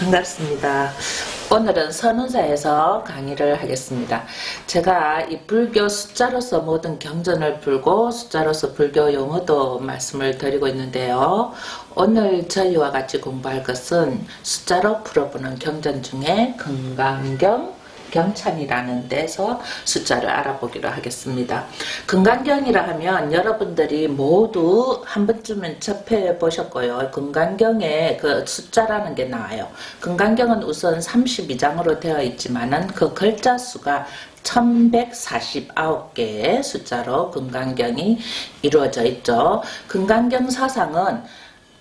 반갑습니다. 오늘은 선운사에서 강의를 하겠습니다. 제가 이 불교 숫자로서 모든 경전을 풀고 숫자로서 불교 용어도 말씀을 드리고 있는데요. 오늘 저희와 같이 공부할 것은 숫자로 풀어보는 경전 중에 금강경 경찬이라는 데서 숫자를 알아보기로 하겠습니다. 금강경이라 하면 여러분들이 모두 한 번쯤은 접해 보셨고요. 금강경에 그 숫자라는 게 나와요. 금강경은 우선 32장으로 되어 있지만은 그 글자 수가 1149개의 숫자로 금강경이 이루어져 있죠. 금강경 사상은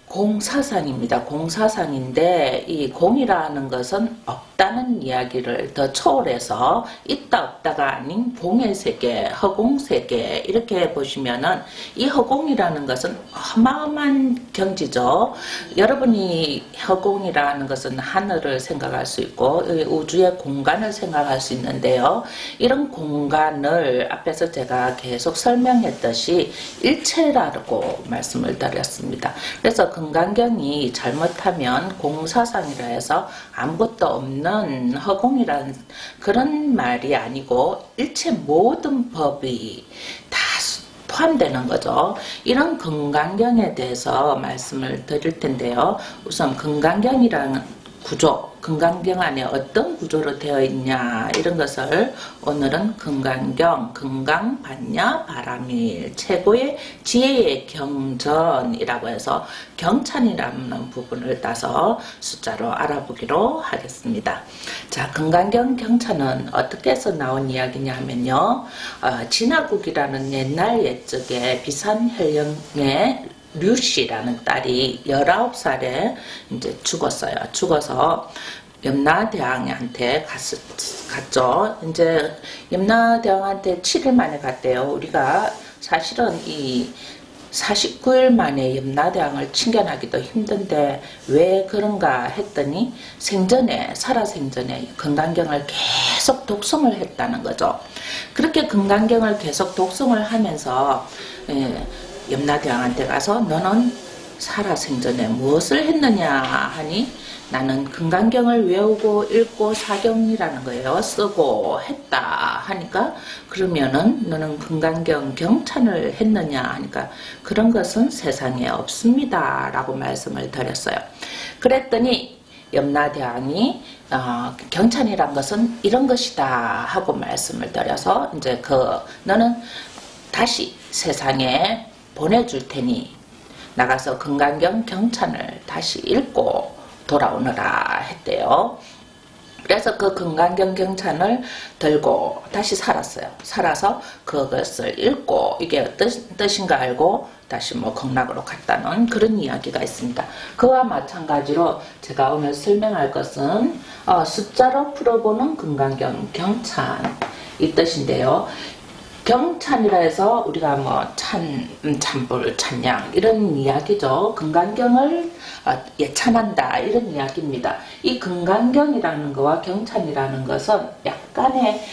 공사상입니다. 공사상인데 이 공이라는 것은 없다는 이야기를 더 초월해서 있다 없다가 아닌 공의 세계, 허공 세계 이렇게 보시면은 이 허공이라는 것은 어마어마한 경지죠. 여러분이 허공이라는 것은 하늘을 생각할 수 있고 우주의 공간을 생각할 수 있는데요. 이런 공간을 앞에서 제가 계속 설명했듯이 일체라고 말씀을 드렸습니다. 그래서 금강경이 잘못하면 공사상이라 해서 아무것도 없는 허공이라는 그런 말이 아니고 일체 모든 법이 다 포함되는 거죠. 이런 금강경에 대해서 말씀을 드릴 텐데요. 우선 금강경이라는 구조, 금강경 안에 어떤 구조로 되어 있냐 이런 것을 오늘은 금강경, 금강, 반야, 바라밀, 최고의 지혜의 경전이라고 해서 경찬이라는 부분을 따서 숫자로 알아보기로 하겠습니다. 자, 금강경 경찬은 어떻게 해서 나온 이야기냐 하면요. 진화국이라는 옛날 옛적에 비산현령의 류씨라는 딸이 19살에 이제 죽었어요. 죽어서 염라대왕한테 갔죠. 이제 염라대왕한테 7일 만에 갔대요. 우리가 사실은 이 49일 만에 염라대왕을 칭견하기도 힘든데 왜 그런가 했더니 살아생전에 금강경을 계속 독송을 했다는 거죠. 그렇게 금강경을 계속 독송을 하면서 염라대왕한테 가서 너는 살아생전에 무엇을 했느냐 하니 나는 금강경을 외우고 읽고 사경이라는 거예요. 쓰고 했다 하니까 그러면은 너는 금강경 경찬을 했느냐 하니까 그런 것은 세상에 없습니다 라고 말씀을 드렸어요. 그랬더니 염라대왕이 경찬이란 것은 이런 것이다 하고 말씀을 드려서 이제 너는 다시 세상에 보내줄 테니 나가서 금강경 경찬을 다시 읽고 돌아오너라 했대요. 그래서 그 금강경 경찬을 들고 다시 살았어요. 살아서 그것을 읽고 이게 어떤 뜻인가 알고 다시 극락으로 갔다는 그런 이야기가 있습니다. 그와 마찬가지로 제가 오늘 설명할 것은 숫자로 풀어보는 금강경 경찬 이 뜻인데요. 경찬이라 해서 우리가 찬불, 찬양 이런 이야기죠. 금강경을 예찬한다 이런 이야기입니다. 이 금강경이라는 거와 경찬이라는 것은 약간의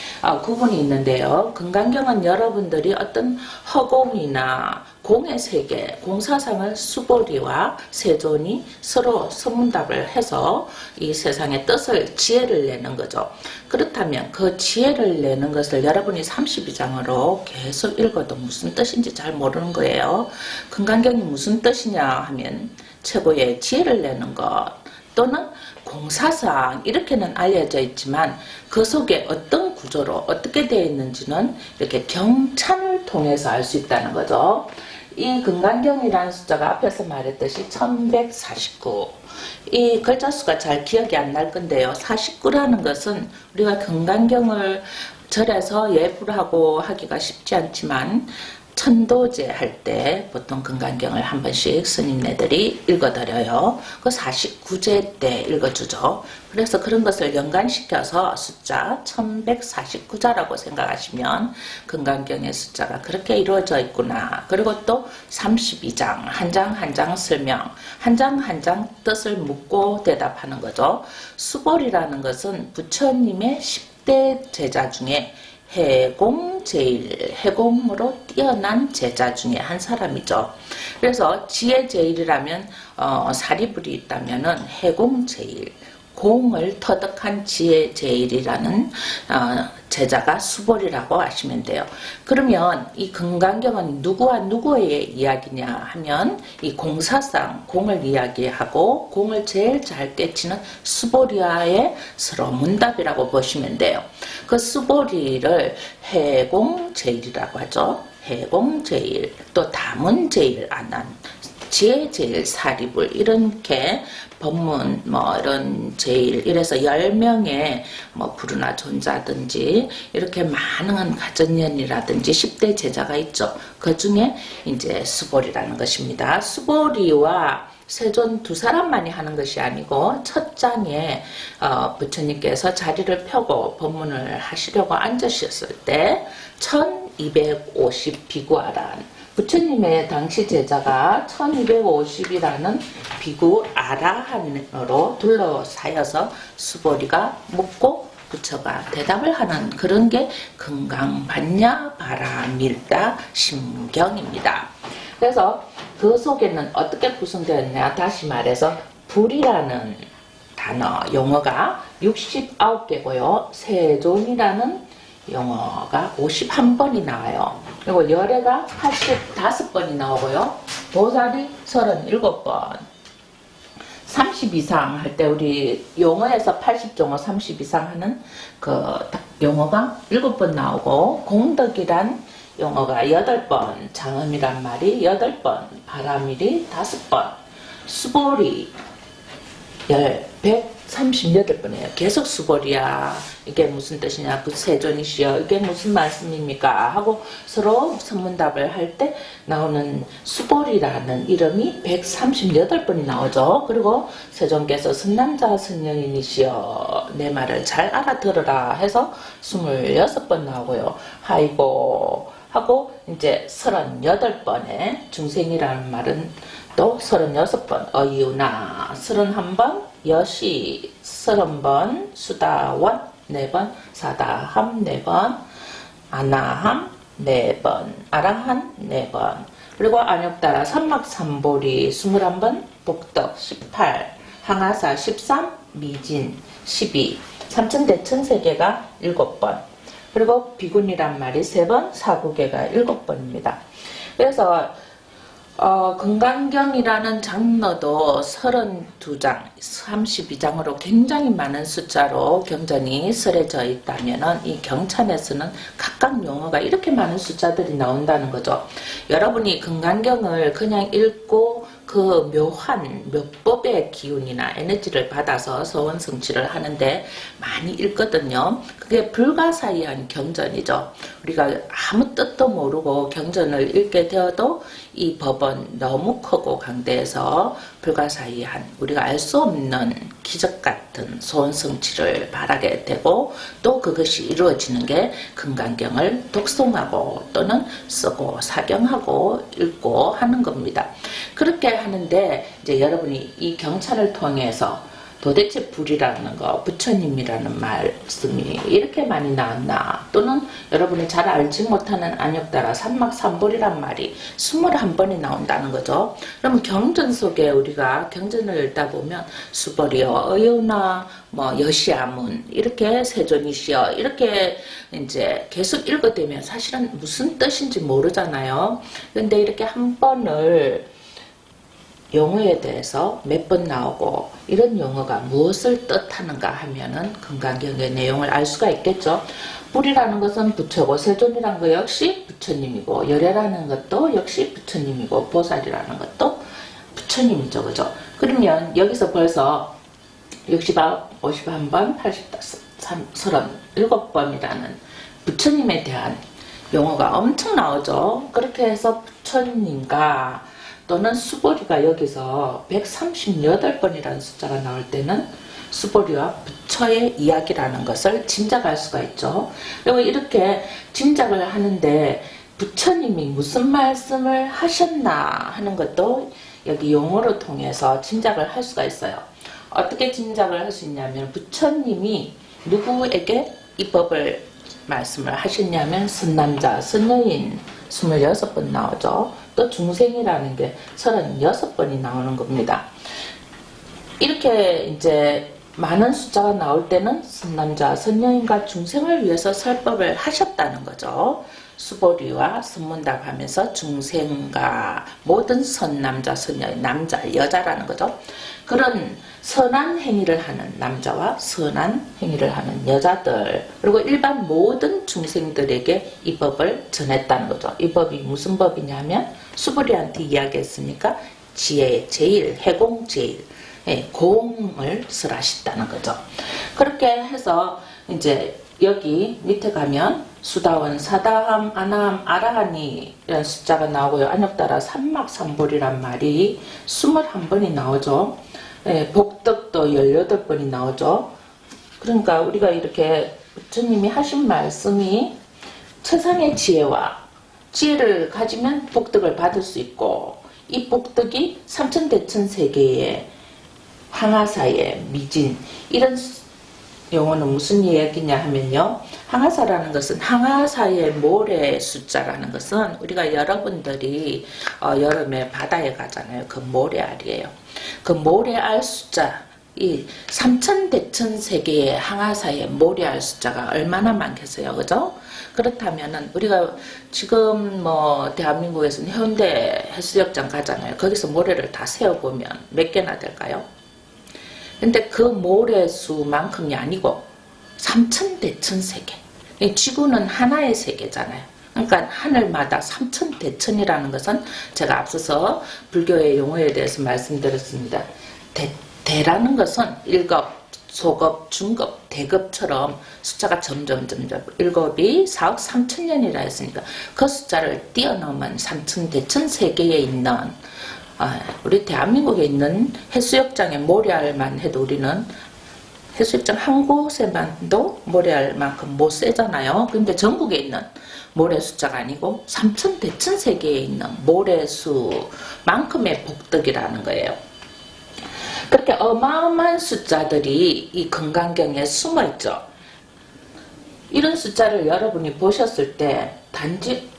구분이 있는데요. 금강경은 여러분들이 어떤 허공이나 공의 세계, 공사상을 수보리와 세존이 서로 선문답을 해서 이 세상의 뜻을 지혜를 내는 거죠. 그렇다면 그 지혜를 내는 것을 여러분이 32장으로 계속 읽어도 무슨 뜻인지 잘 모르는 거예요. 금강경이 무슨 뜻이냐 하면 최고의 지혜를 내는 것 또는 공사상 이렇게는 알려져 있지만 그 속에 어떤 구조로 어떻게 되어 있는지는 이렇게 경찬을 통해서 알 수 있다는 거죠. 이 금강경이라는 숫자가 앞에서 말했듯이 1149 이 글자 수가 잘 기억이 안 날 건데요. 49라는 것은 우리가 금강경을 절에서 예불하고 하기가 쉽지 않지만 천도제 할 때 보통 금강경을 한 번씩 스님네들이 읽어드려요. 그 49제 때 읽어주죠. 그래서 그런 것을 연관시켜서 숫자 1149자라고 생각하시면 금강경의 숫자가 그렇게 이루어져 있구나. 그리고 또 32장 한 장 한 장 설명 한 장 한 장 뜻을 묻고 대답하는 거죠. 수보리라는 것은 부처님의 10대 제자 중에 해공제일, 해공으로 뛰어난 제자 중에 한 사람이죠. 그래서 지혜제일이라면 사리불이 있다면은 해공제일, 공을 터득한 지혜 제일이라는 제자가 수보리라고 하시면 돼요. 그러면 이 금강경은 누구와 누구의 이야기냐 하면 이 공사상 공을 이야기하고 공을 제일 잘 깨치는 수보리와의 서로 문답이라고 보시면 돼요. 그 수보리를 해공제일이라고 하죠. 해공제일, 또 다문제일, 안한, 지혜제일, 사리불, 이렇게 법문 이런 제일 이래서 10명의 부르나 존자든지 이렇게 많은 가전년이라든지 10대 제자가 있죠. 그 중에 이제 수보리라는 것입니다. 수보리와 세존 두 사람만이 하는 것이 아니고 첫 장에 부처님께서 자리를 펴고 법문을 하시려고 앉으셨을 때 1250 비구아란 부처님의 당시 제자가 1250이라는 비구 아라한으로 둘러싸여서 수보리가 묻고 부처가 대답을 하는 그런 게 금강반야 바라밀다 심경입니다. 그래서 그 속에는 어떻게 구성되었냐, 다시 말해서 불이라는 단어 용어가 69개고요. 세존이라는 용어가 51번이 나와요. 그리고 열애가 85번이 나오고요. 보살이 37번. 30 이상 할 때 우리 용어에서 80종어 30 이상 하는 그 용어가 7번 나오고, 공덕이란 용어가 8번, 장음이란 말이 8번, 바라밀이 5번, 수보리 138번이에요. 계속 수보리야. 이게 무슨 뜻이냐? 세존이시여. 이게 무슨 말씀입니까? 하고 서로 선문답을 할 때 나오는 수보리라는 이름이 138번이 나오죠. 그리고 세존께서 선남자 선녀인이시여. 내 말을 잘 알아들어라 해서 26번 나오고요. 아이고 하고 이제 38번에 중생이라는 말은 또 36번 어이우나, 31번 여시, 30번 수다원, 4번 사다함, 4번 아나함, 4번 아라한, 4번 그리고 안욕따라 삼막삼보리 21번, 복덕 18, 항아사 13, 미진 12, 삼천대천세계가 7번, 그리고 비군이란 말이 3번, 사구계가 7번입니다. 그래서 금강경이라는 장로도 32장, 32장으로 굉장히 많은 숫자로 경전이 설해져 있다면 이 경찬에서는 각각 용어가 이렇게 많은 숫자들이 나온다는 거죠. 여러분이 금강경을 그냥 읽고 그 묘한 묘법의 기운이나 에너지를 받아서 서원 성취를 하는데 많이 읽거든요. 그게 불가사의한 경전이죠. 우리가 아무 뜻도 모르고 경전을 읽게 되어도 이 법은 너무 크고 강대해서 불가사의한, 우리가 알 수 없는 기적 같은 소원 성취를 바라게 되고, 또 그것이 이루어지는 게 금강경을 독송하고 또는 쓰고 사경하고 읽고 하는 겁니다. 그렇게 하는데 이제 여러분이 이 경찬을 통해서 도대체 불이라는 거, 부처님이라는 말씀이 이렇게 많이 나왔나, 또는 여러분이 잘 알지 못하는 안욕따라 삼막삼볼이란 말이 21번이 나온다는 거죠. 그러면 경전 속에 우리가 경전을 읽다 보면 수벌이여 어여나 여시아문 이렇게 세존이시여 이렇게 이제 계속 읽어대면 사실은 무슨 뜻인지 모르잖아요. 근데 이렇게 한 번을 용어에 대해서 몇 번 나오고 이런 용어가 무엇을 뜻하는가 하면은 금강경의 내용을 알 수가 있겠죠. 불이라는 것은 부처고, 세존이라는 것 역시 부처님이고, 열애라는 것도 역시 부처님이고, 보살이라는 것도 부처님이죠. 그죠? 그러면 여기서 벌써 60번, 51번, 37번이라는 부처님에 대한 용어가 엄청 나오죠. 그렇게 해서 부처님과 또는 수보리가 여기서 138번이라는 숫자가 나올 때는 수보리와 부처의 이야기라는 것을 짐작할 수가 있죠. 그리고 이렇게 짐작을 하는데 부처님이 무슨 말씀을 하셨나 하는 것도 여기 용어를 통해서 짐작을 할 수가 있어요. 어떻게 짐작을 할 수 있냐면, 부처님이 누구에게 이 법을 말씀을 하셨냐면 선남자, 선여인 26번 나오죠. 또 중생이라는 게 36번이 나오는 겁니다. 이렇게 이제 많은 숫자가 나올 때는 선남자, 선녀인과 중생을 위해서 설법을 하셨다는 거죠. 수보리와 선문답 하면서 중생과 모든 선남자, 선녀인, 남자, 여자라는 거죠. 그런 선한 행위를 하는 남자와 선한 행위를 하는 여자들, 그리고 일반 모든 중생들에게 이 법을 전했다는 거죠. 이 법이 무슨 법이냐면 수보리한테 이야기했으니까 지혜의 제일, 해공제일, 공을 설하셨다는 거죠. 그렇게 해서 이제 여기 밑에 가면 수다원, 사다함, 아나함, 아라하니 이런 숫자가 나오고요. 안역따라 삼막삼볼이란 말이 21번이 나오죠. 복덕도 18번이 나오죠. 그러니까 우리가 이렇게 부처님이 하신 말씀이 최상의 지혜를 가지면 복덕을 받을 수 있고, 이 복덕이 삼천대천세계의 항아사의 미진, 이런 용어는 무슨 이야기냐 하면요, 항아사라는 것은 항아사의 모래 숫자라는 것은 우리가 여러분들이 여름에 바다에 가잖아요. 그 모래알이에요. 그 모래알 숫자, 이 삼천대천세계의 항아사의 모래알 숫자가 얼마나 많겠어요, 그죠? 그렇다면은 우리가 지금 뭐 대한민국에서는 해운대 해수욕장 가잖아요. 거기서 모래를 다 세어보면 몇 개나 될까요? 근데 그 모래수만큼이 아니고 삼천대천세계, 지구는 하나의 세계잖아요. 그러니까 하늘마다 삼천대천이라는 것은 제가 앞서서 불교의 용어에 대해서 말씀드렸습니다. 대라는 것은 1급, 소급, 중급, 대급처럼 숫자가 점점 1급이 4억 3천년이라 했으니까 그 숫자를 뛰어넘은 삼천대천세계에 있는, 우리 대한민국에 있는 해수욕장의 모래알만 해도 우리는 해수욕장 한 곳에만도 모래알만큼 못 세잖아요. 근데 전국에 있는 모래 숫자가 아니고 삼천대천세계에 있는 모래수만큼의 복덕이라는 거예요. 그렇게 어마어마한 숫자들이 이 금강경에 숨어있죠. 이런 숫자를 여러분이 보셨을 때 단지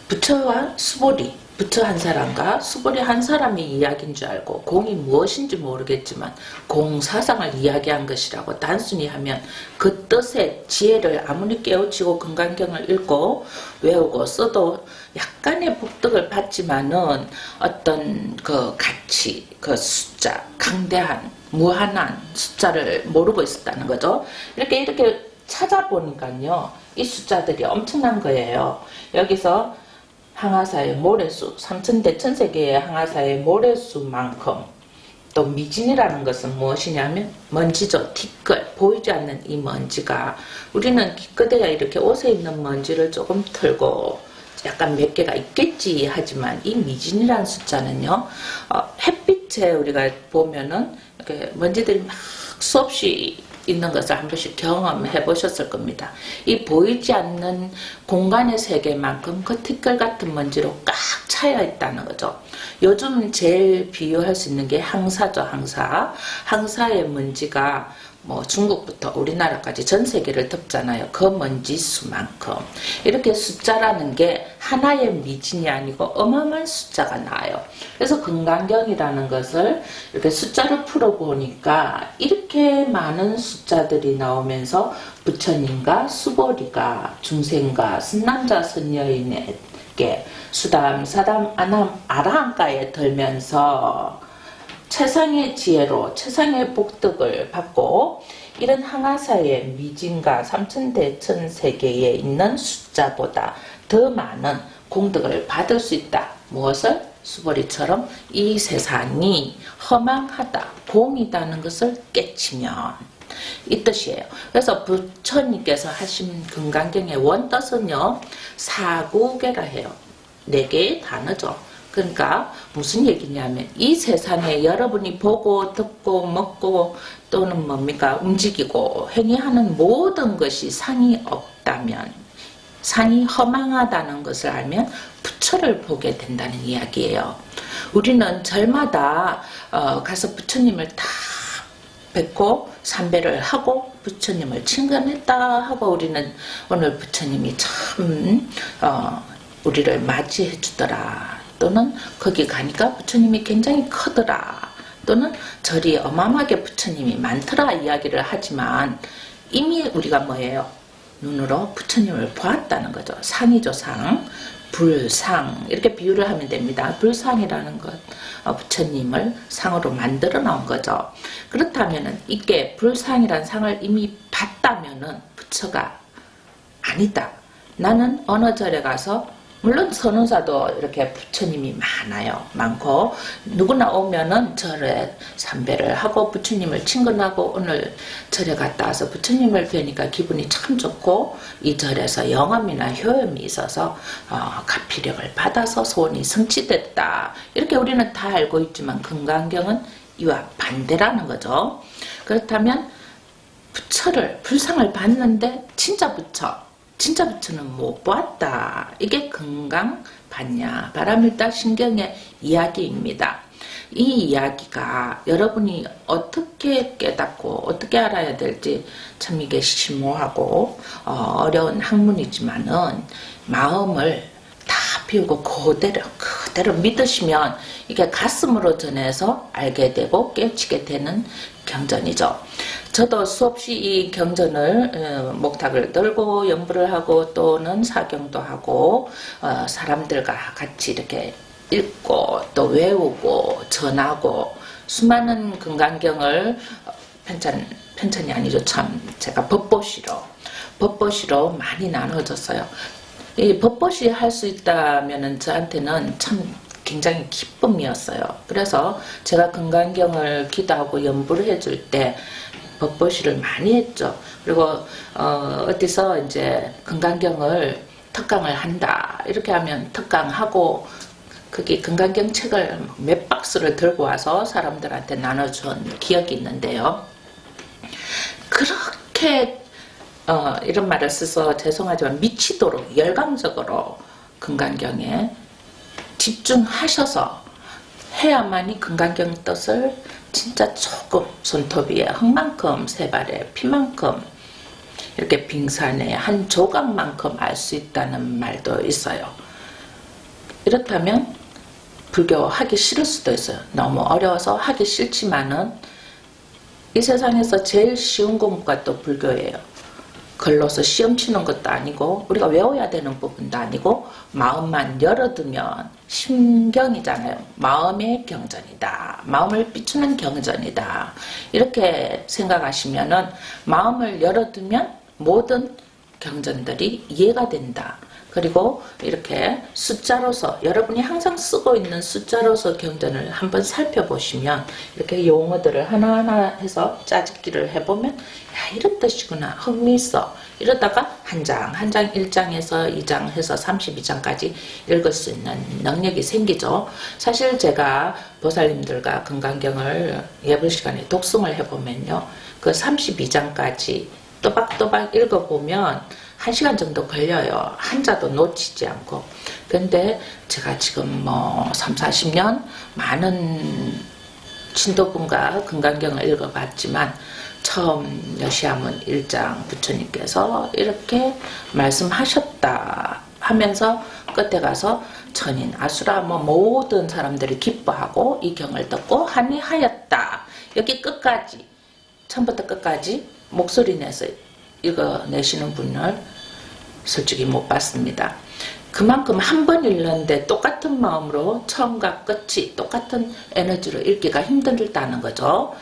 부처와 수보리, 부처 한 사람과 수보리 한 사람의 이야기인 줄 알고 공이 무엇인지 모르겠지만 공사상을 이야기한 것이라고 단순히 하면 그 뜻의 지혜를 아무리 깨우치고 금강경을 읽고 외우고 써도 약간의 복덕을 받지만은 어떤 그 가치, 그 숫자, 강대한, 무한한 숫자를 모르고 있었다는 거죠. 이렇게 찾아보니까요, 이 숫자들이 엄청난 거예요. 여기서 항아사의 모래수, 삼천대천세계의 항아사의 모래수만큼, 또 미진이라는 것은 무엇이냐면 먼지죠. 티끌, 보이지 않는 이 먼지가, 우리는 기껏해야 이렇게 옷에 있는 먼지를 조금 털고 약간 몇 개가 있겠지 하지만 이 미진이라는 숫자는요, 햇빛에 우리가 보면은 이렇게 먼지들이 막 수없이 있는 것을 한 번씩 경험해 보셨을 겁니다. 이 보이지 않는 공간의 세계만큼 그 티끌 같은 먼지로 꽉 차여 있다는 거죠. 요즘 제일 비유할 수 있는 게 항사죠. 항사의 먼지가 뭐 중국부터 우리나라까지 전 세계를 덮잖아요. 그 먼지 수만큼. 이렇게 숫자라는 게 하나의 미진이 아니고 어마어마한 숫자가 나와요. 그래서 금강경이라는 것을 이렇게 숫자를 풀어보니까 이렇게 많은 숫자들이 나오면서 부처님과 수보리가 중생과 선남자 선녀인에게 수담, 사담, 아남, 아라한가에 들면서 최상의 지혜로 최상의 복덕을 받고 이런 항아사의 미진과 삼천대천세계에 있는 숫자보다 더 많은 공덕을 받을 수 있다. 무엇을? 수보리처럼 이 세상이 허망하다, 공이다는 것을 깨치면, 이 뜻이에요. 그래서 부처님께서 하신 금강경의 원뜻은요, 사구계라 해요. 4개의 단어죠. 그러니까 무슨 얘기냐면 이 세상에 여러분이 보고 듣고 먹고 또는 뭡니까 움직이고 행위하는 모든 것이 상이 없다면, 상이 허망하다는 것을 알면 부처를 보게 된다는 이야기예요. 우리는 절마다 가서 부처님을 다 뵙고 삼배를 하고 부처님을 친근했다 하고 우리는 오늘 부처님이 참 우리를 맞이해 주더라, 또는 거기 가니까 부처님이 굉장히 크더라, 또는 절이 어마어마하게 부처님이 많더라 이야기를 하지만 이미 우리가 뭐예요? 눈으로 부처님을 보았다는 거죠. 상이죠, 상. 불상 이렇게 비유를 하면 됩니다. 불상이라는 것 부처님을 상으로 만들어 놓은 거죠. 그렇다면은 이게 불상이란 상을 이미 봤다면은 부처가 아니다. 나는 어느 절에 가서 물론 선운사도 이렇게 부처님이 많고 누구나 오면은 절에 삼배를 하고 부처님을 친근하고 오늘 절에 갔다 와서 부처님을 뵈니까 기분이 참 좋고 이 절에서 영험이나 효험이 있어서 가피력을 받아서 소원이 성취됐다. 이렇게 우리는 다 알고 있지만 금강경은 이와 반대라는 거죠. 그렇다면 부처를 불상을 봤는데 진짜 부처는 못 보았다. 이게 금강 반야 바라밀다 신경의 이야기입니다. 이 이야기가 여러분이 어떻게 깨닫고 어떻게 알아야 될지 참 이게 심오하고 어려운 학문이지만은 마음을 다 비우고 그대로 믿으시면 이게 가슴으로 전해서 알게 되고 깨우치게 되는 경전이죠. 저도 수없이 이 경전을 목탁을 들고 연부를 하고 또는 사경도 하고 사람들과 같이 이렇게 읽고 또 외우고 전하고 수많은 금강경을 편찬이 아니죠. 참 제가 법보시로 많이 나눠줬어요. 이 법보시 할 수 있다면은 저한테는 참 굉장히 기쁨이었어요. 그래서 제가 금강경을 기도하고 연부를 해줄 때 법보시를 많이 했죠. 그리고 어디서 이제 금강경을 특강을 한다 이렇게 하면 특강하고 그게 금강경 책을 몇 박스를 들고 와서 사람들한테 나눠준 기억이 있는데요. 그렇게 이런 말을 써서 죄송하지만 미치도록 열광적으로 금강경에 집중하셔서 해야만이 금강경 뜻을 진짜 조금 손톱 위에 흙만큼 세발에 피만큼 이렇게 빙산의 한 조각만큼 알 수 있다는 말도 있어요. 이렇다면 불교 하기 싫을 수도 있어요. 너무 어려워서 하기 싫지만은 이 세상에서 제일 쉬운 공부가 또 불교예요. 글로서 시험 치는 것도 아니고 우리가 외워야 되는 부분도 아니고 마음만 열어두면 심경이잖아요. 마음의 경전이다. 마음을 비추는 경전이다. 이렇게 생각하시면은 마음을 열어두면 모든 경전들이 이해가 된다. 그리고 이렇게 숫자로서 여러분이 항상 쓰고 있는 숫자로서 경전을 한번 살펴보시면 이렇게 용어들을 하나하나 해서 짜집기를 해보면 야 이런 뜻이구나 흥미있어 이러다가 한 장 1장에서 2장 해서 32장까지 읽을 수 있는 능력이 생기죠. 사실 제가 보살님들과 금강경을 예불 시간에 독송을 해보면요 그 32장까지 또박또박 읽어보면 1시간 정도 걸려요. 한자도 놓치지 않고. 근데 제가 지금 3, 40년 많은 신도분과 금강경을 읽어봤지만 처음 여시아문 1장 부처님께서 이렇게 말씀하셨다 하면서 끝에 가서 천인, 아수라 모든 사람들이 기뻐하고 이 경을 듣고 한이하였다. 여기 끝까지 처음부터 끝까지 목소리 내서 읽어내시는 분을 솔직히 못 봤습니다. 그만큼 한 번 읽는데 똑같은 마음으로 처음과 끝이 똑같은 에너지로 읽기가 힘들다는 거죠.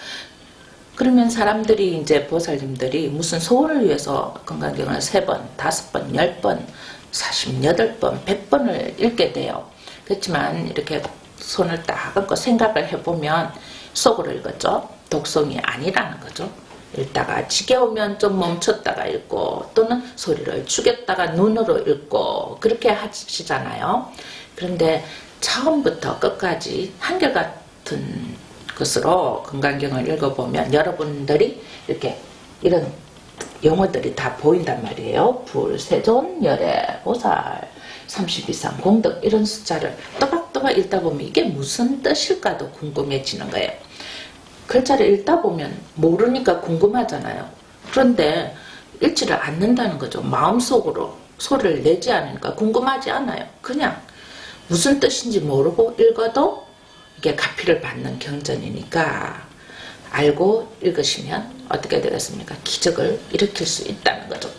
그러면 사람들이 이제 보살님들이 무슨 소원을 위해서 금강경을 3번, 5번, 10번, 48번, 100번을 읽게 돼요. 그렇지만 이렇게 손을 딱 얹고 생각을 해보면 속으로 읽었죠. 독송이 아니라는 거죠. 읽다가 지겨우면 좀 멈췄다가 읽고 또는 소리를 죽였다가 눈으로 읽고 그렇게 하시잖아요. 그런데 처음부터 끝까지 한결같은 것으로 금강경을 읽어보면 여러분들이 이렇게 이런 용어들이 다 보인단 말이에요. 불, 세존, 열애, 보살, 32상, 공덕 이런 숫자를 또박또박 읽다 보면 이게 무슨 뜻일까도 궁금해지는 거예요. 글자를 읽다 보면 모르니까 궁금하잖아요. 그런데 읽지를 않는다는 거죠. 마음속으로 소리를 내지 않으니까 궁금하지 않아요. 그냥 무슨 뜻인지 모르고 읽어도 이게 가피를 받는 경전이니까 알고 읽으시면 어떻게 되겠습니까? 기적을 일으킬 수 있다는 거죠.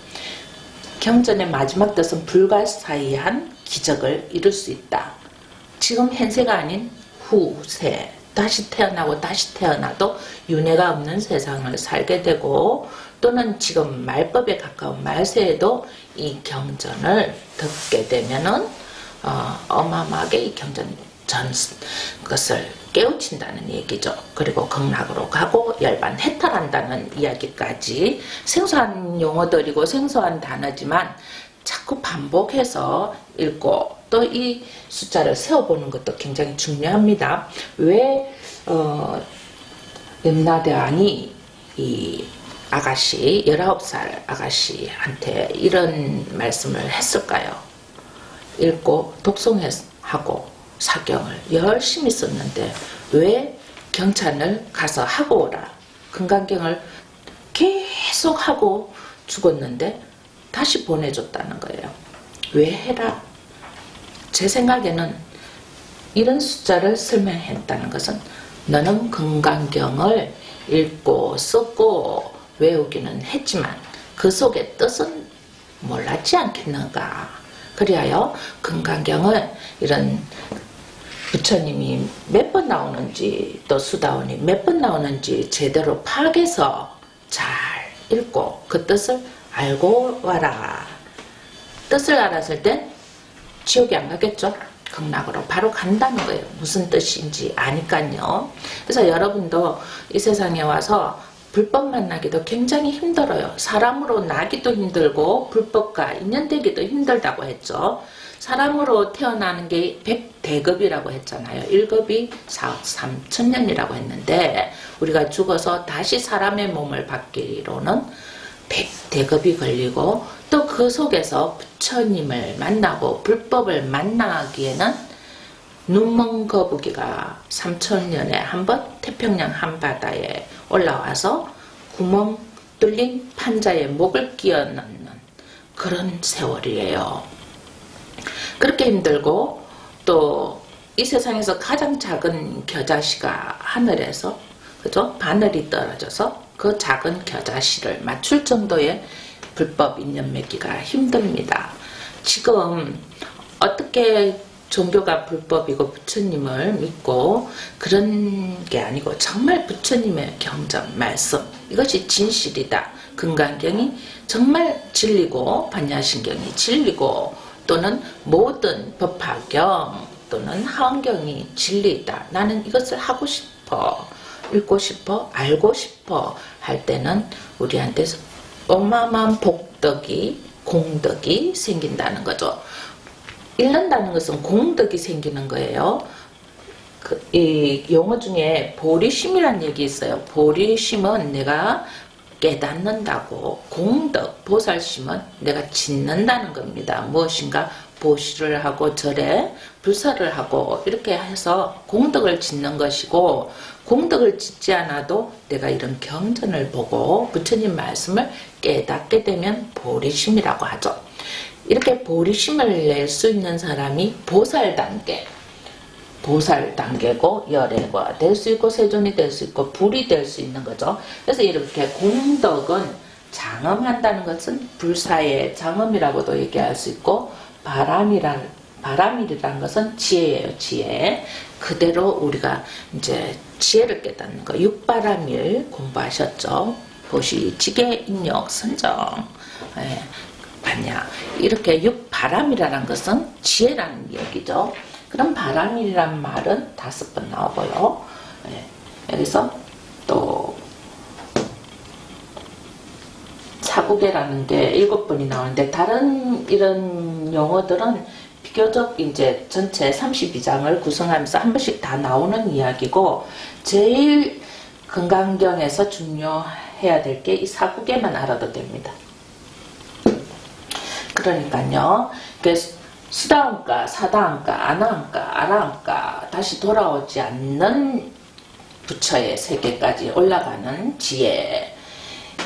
경전의 마지막 뜻은 불가사의한 기적을 이룰 수 있다. 지금 현세가 아닌 후세, 다시 태어나고 다시 태어나도 윤회가 없는 세상을 살게 되고, 또는 지금 말법에 가까운 말세에도 이 경전을 듣게 되면은 어마어마하게 이 경전 전 것을 깨우친다는 얘기죠. 그리고 극락으로 가고 열반 해탈한다는 이야기까지. 생소한 용어들이고 생소한 단어지만 자꾸 반복해서 읽고 또 이 숫자를 세어보는 것도 굉장히 중요합니다. 왜 염라대왕이 이 아가씨, 19살 아가씨한테 이런 말씀을 했을까요? 읽고 독송하고 사경을 열심히 썼는데 왜 경찬을 가서 하고 오라, 금강경을 계속 하고 죽었는데 다시 보내줬다는 거예요. 왜 해라? 제 생각에는 이런 숫자를 설명했다는 것은 너는 금강경을 읽고 썼고 외우기는 했지만 그 속의 뜻은 몰랐지 않겠는가. 그리하여 금강경을 이런 부처님이 몇 번 나오는지 또 수다원이 몇 번 나오는지 제대로 파악해서 잘 읽고 그 뜻을 알고 와라. 뜻을 알았을 땐 지옥에 안 가겠죠. 극락으로 바로 간다는 거예요. 무슨 뜻인지 아니까요. 그래서 여러분도 이 세상에 와서 불법 만나기도 굉장히 힘들어요. 사람으로 나기도 힘들고 불법과 인연되기도 힘들다고 했죠. 사람으로 태어나는 게 100대급이라고 했잖아요. 1급이 4억 3천년이라고 했는데 우리가 죽어서 다시 사람의 몸을 받기로는 100대급이 걸리고 또 그 속에서 부처님을 만나고 불법을 만나기에는 눈먼 거북이가 3천년에 한 번 태평양 한바다에 올라와서 구멍 뚫린 판자에 목을 끼워 넣는 그런 세월이에요. 그렇게 힘들고 또 이 세상에서 가장 작은 겨자씨가 하늘에서 그죠? 바늘이 떨어져서 그 작은 겨자씨를 맞출 정도의 불법 인연 맺기가 힘듭니다. 지금 어떻게 종교가 불법이고 부처님을 믿고 그런 게 아니고 정말 부처님의 경전 말씀 이것이 진실이다. 금강경이 정말 진리고 반야신경이 진리고 또는 모든 법화경 또는 하원경이 진리이다. 나는 이것을 하고 싶어. 읽고 싶어, 알고 싶어 할 때는 우리한테 어마어마한 복덕이, 공덕이 생긴다는 거죠. 읽는다는 것은 공덕이 생기는 거예요. 이 용어 중에 보리심이라는 얘기 있어요. 보리심은 내가 깨닫는다고, 공덕, 보살심은 내가 짓는다는 겁니다. 무엇인가 보시를 하고 절에 불사를 하고 이렇게 해서 공덕을 짓는 것이고, 공덕을 짓지 않아도 내가 이런 경전을 보고 부처님 말씀을 깨닫게 되면 보리심이라고 하죠. 이렇게 보리심을 낼 수 있는 사람이 보살 단계고 열애가 될 수 있고 세존이 될 수 있고 불이 될 수 있는 거죠. 그래서 이렇게 공덕은 장엄한다는 것은 불사의 장엄이라고도 얘기할 수 있고, 바람이라는 것은 지혜예요. 지혜. 그대로 우리가 이제 지혜를 깨닫는 거. 육바람일 공부하셨죠. 보시지계 인력 선정. 예, 봤냐. 이렇게 육바람이라는 것은 지혜라는 얘기죠. 그럼 바람이란 말은 5번 나오고요. 예, 여기서 또 사구계라는 게 7번이 나오는데, 다른 이런 용어들은 비교적 이제 전체 32장을 구성하면서 한 번씩 다 나오는 이야기고, 제일 금강경에서 중요해야 될 게 이 사구계만 알아도 됩니다. 그러니까요. 수다원가, 사다원가, 아나원가, 아라원가, 다시 돌아오지 않는 부처의 세계까지 올라가는 지혜.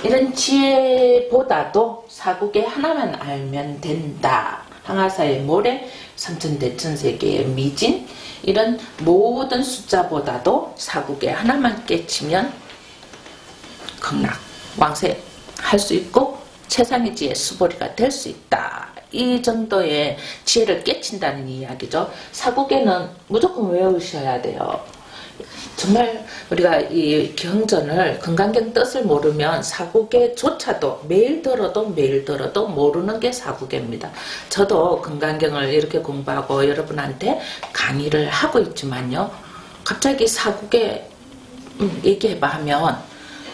이런 지혜보다도 사국의 하나만 알면 된다 항아사의 모래, 삼천대천세계의 미진, 이런 모든 숫자보다도 사국에 하나만 깨치면 극락, 왕세 할 수 있고 최상위지의 수보리가 될 수 있다. 이 정도의 지혜를 깨친다는 이야기죠. 사국에는 무조건 외우셔야 돼요. 정말 우리가 이 경전을 금강경 뜻을 모르면 사국에조차도 매일 들어도 모르는 게 사국에입니다. 저도 금강경을 이렇게 공부하고 여러분한테 강의를 하고 있지만요. 갑자기 사국에 얘기해봐 하면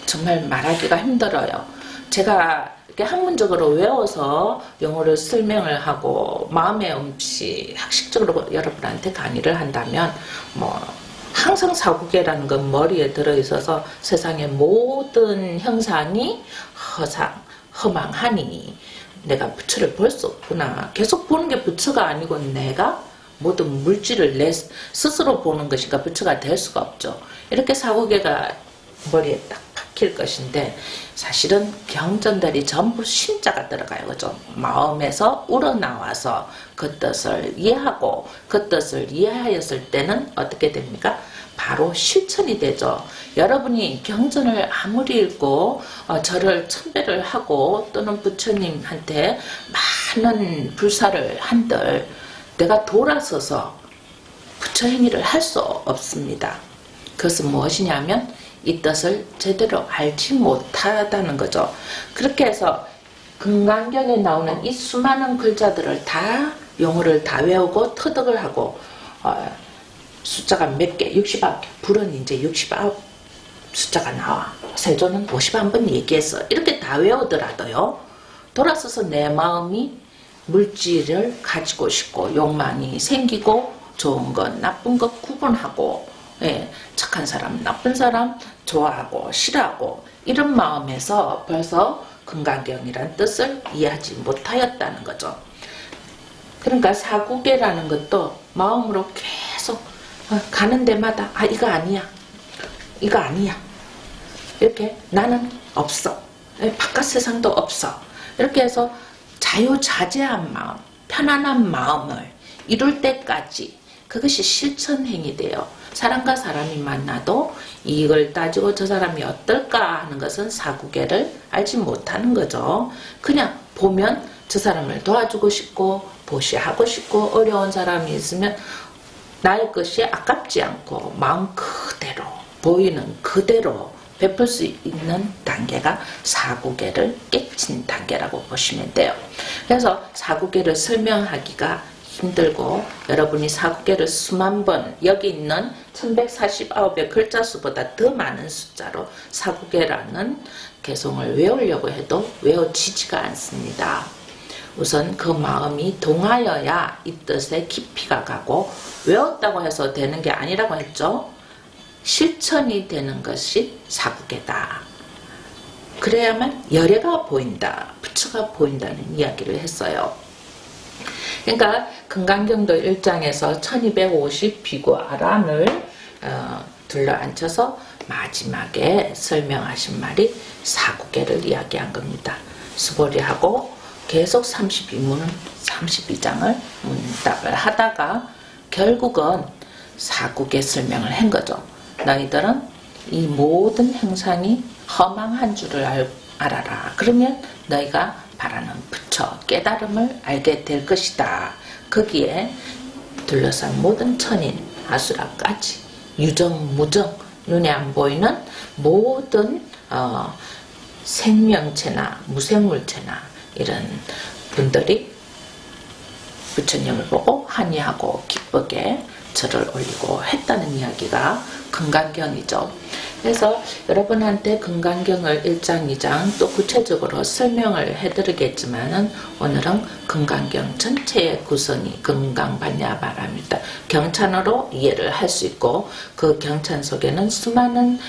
정말 말하기가 힘들어요. 제가 이렇게 학문적으로 외워서 용어를 설명을 하고 마음의 음식 학식적으로 여러분한테 강의를 한다면 항상 사국계라는 건 머리에 들어있어서 세상의 모든 형상이 허망하니 내가 부처를 볼 수 없구나. 계속 보는 게 부처가 아니고 내가 모든 물질을 내 스스로 보는 것이니까 부처가 될 수가 없죠. 이렇게 사국계가 머리에 딱 박힐 것인데 사실은 경전들이 전부 심자가 들어가요. 그죠? 마음에서 우러나와서 그 뜻을 이해하고 그 뜻을 이해하였을 때는 어떻게 됩니까? 바로 실천이 되죠. 여러분이 경전을 아무리 읽고 절을 천배를 하고 또는 부처님한테 많은 불사를 한들 내가 돌아서서 부처 행위를 할 수 없습니다. 그것은 무엇이냐면 이 뜻을 제대로 알지 못하다는 거죠. 그렇게 해서 금강경에 나오는 이 수많은 글자들을 다 용어를 다 외우고 터득을 하고 숫자가 몇 개? 69개. 불은 이제 69 숫자가 나와. 세조는 51번 얘기했어. 이렇게 다 외우더라도요. 돌아서서 내 마음이 물질을 가지고 싶고 욕망이 생기고 좋은 것 나쁜 것 구분하고 착한 사람 나쁜 사람 좋아하고 싫어하고 이런 마음에서 벌써 금강경이란 뜻을 이해하지 못하였다는 거죠. 그러니까 사국계라는 것도 마음으로 계속 가는 데마다 이거 아니야 이거 아니야 이렇게 나는 없어 바깥 세상도 없어 이렇게 해서 자유자재한 마음 편안한 마음을 이룰 때까지 그것이 실천행위 돼요. 사람과 사람이 만나도 이걸 따지고 저 사람이 어떨까 하는 것은 사국계를 알지 못하는 거죠. 그냥 보면 저 사람을 도와주고 싶고 보시하고 싶고 어려운 사람이 있으면 나의 것이 아깝지 않고 마음 그대로 보이는 그대로 베풀 수 있는 단계가 사국계를 깨친 단계라고 보시면 돼요. 그래서 사국계를 설명하기가 힘들고 여러분이 사국계를 수만 번 여기 있는 1149의 글자 수보다 더 많은 숫자로 사국계라는 개성을 외우려고 해도 외워지지가 않습니다. 우선 그 마음이 동하여야 이 뜻의 깊이가 가고 외웠다고 해서 되는 게 아니라고 했죠. 실천이 되는 것이 사국계다. 그래야만 열애가 보인다. 부처가 보인다는 이야기를 했어요. 그러니까 금강경도 1장에서 1250 비구 아란을 둘러앉혀서 마지막에 설명하신 말이 사국계를 이야기한 겁니다. 수보리하고 계속 32문은 32장을 문답을 하다가 결국은 사국계 설명을 한 거죠. 너희들은 이 모든 형상이 허망한 줄을 알아라. 그러면 너희가 바라는 부처 깨달음을 알게 될 것이다. 거기에 둘러싼 모든 천인 아수라까지 유정 무정 눈에 안 보이는 모든 생명체나 무생물체나 이런 분들이 부처님을 보고 한이하고 기쁘게 절을 올리고 했다는 이야기가 금강경이죠. 그래서 여러분한테 금강경을 1장, 2장 또 구체적으로 설명을 해드리겠지만은 오늘은 금강경 전체의 구성이 금강반야바람이다. 경찬으로 이해를 할 수 있고 그 경찬 속에는 수많은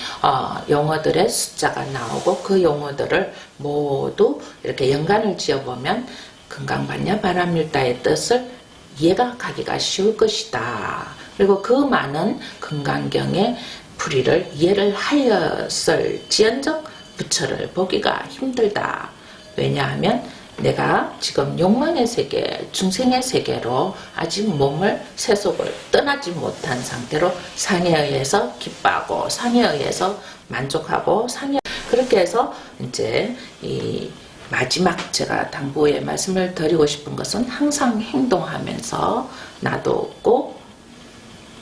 용어들의 숫자가 나오고 그 용어들을 모두 이렇게 연관을 지어보면 금강반야바람일다의 뜻을 이해가 가기가 쉬울 것이다. 그리고 그 많은 금강경의 풀이를 이해를 하였을지언정 부처를 보기가 힘들다. 왜냐하면 내가 지금 욕망의 세계, 중생의 세계로 아직 몸을 세속을 떠나지 못한 상태로 상에 의해서 기뻐하고 상에 의해서 만족하고 그렇게 해서 이제 이 마지막 제가 당부의 말씀을 드리고 싶은 것은 항상 행동하면서 나도 없고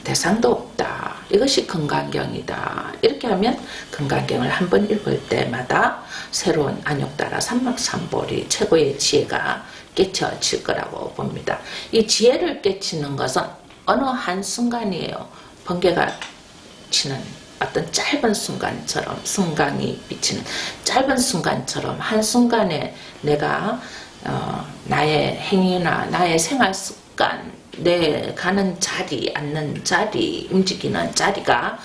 대상도 없다. 이것이 금강경이다. 이렇게 하면 금강경을 한번 읽을 때마다 새로운 안욕따라 삼막삼보리 최고의 지혜가 깨쳐질 거라고 봅니다. 이 지혜를 깨치는 것은 어느 한순간이에요. 번개가 치는 어떤 짧은 순간처럼, 순간이 비치는 짧은 순간처럼 한순간에 내가 나의 행위나 나의 생활 습관, 내 가는 자리, 앉는 자리, 움직이는 자리가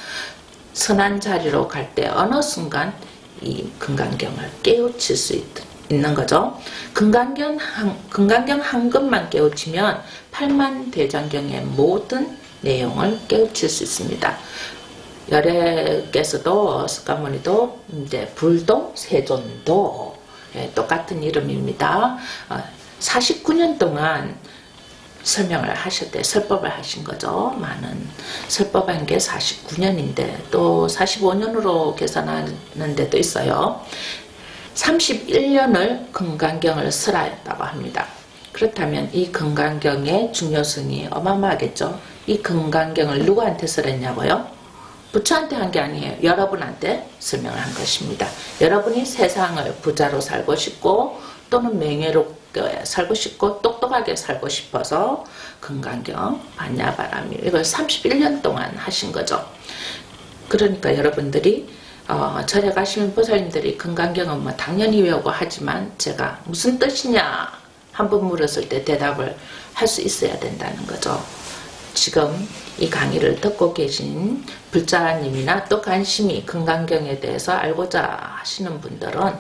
선한 자리로 갈 때 어느 순간 이 금강경을 깨우칠 수 있는 거죠. 금강경 한 것만 깨우치면 팔만대장경의 모든 내용을 깨우칠 수 있습니다. 열애께서도 석가모니도 이제 불도 세존도 똑같은 이름입니다. 49년 동안 설명을 하셨대. 설법을 하신 거죠. 많은 설법한 게 49년인데 또 45년으로 계산하는 데도 있어요. 31년을 금강경을 설하였다고 합니다. 그렇다면 이 금강경의 중요성이 어마어마하겠죠. 이 금강경을 누구한테 설했냐고요? 부처한테 한 게 아니에요. 여러분한테 설명을 한 것입니다. 여러분이 세상을 부자로 살고 싶고 또는 명예롭게 살고 싶고 똑똑하게 살고 싶어서 금강경 반야바라밀 이걸 31년 동안 하신 거죠. 그러니까 여러분들이 절에 가시면 보살님들이 금강경은 뭐 당연히 외우고 하지만 제가 무슨 뜻이냐 한번 물었을 때 대답을 할 수 있어야 된다는 거죠. 지금 이 강의를 듣고 계신 불자님이나 또 관심이 금강경에 대해서 알고자 하시는 분들은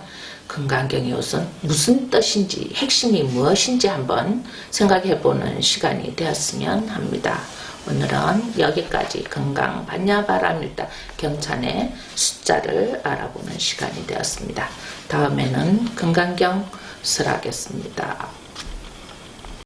금강경이 우선 무슨 뜻인지 핵심이 무엇인지 한번 생각해보는 시간이 되었으면 합니다. 오늘은 여기까지 금강 반야바라밀다 경찬의 숫자를 알아보는 시간이 되었습니다. 다음에는 금강경 설하겠습니다.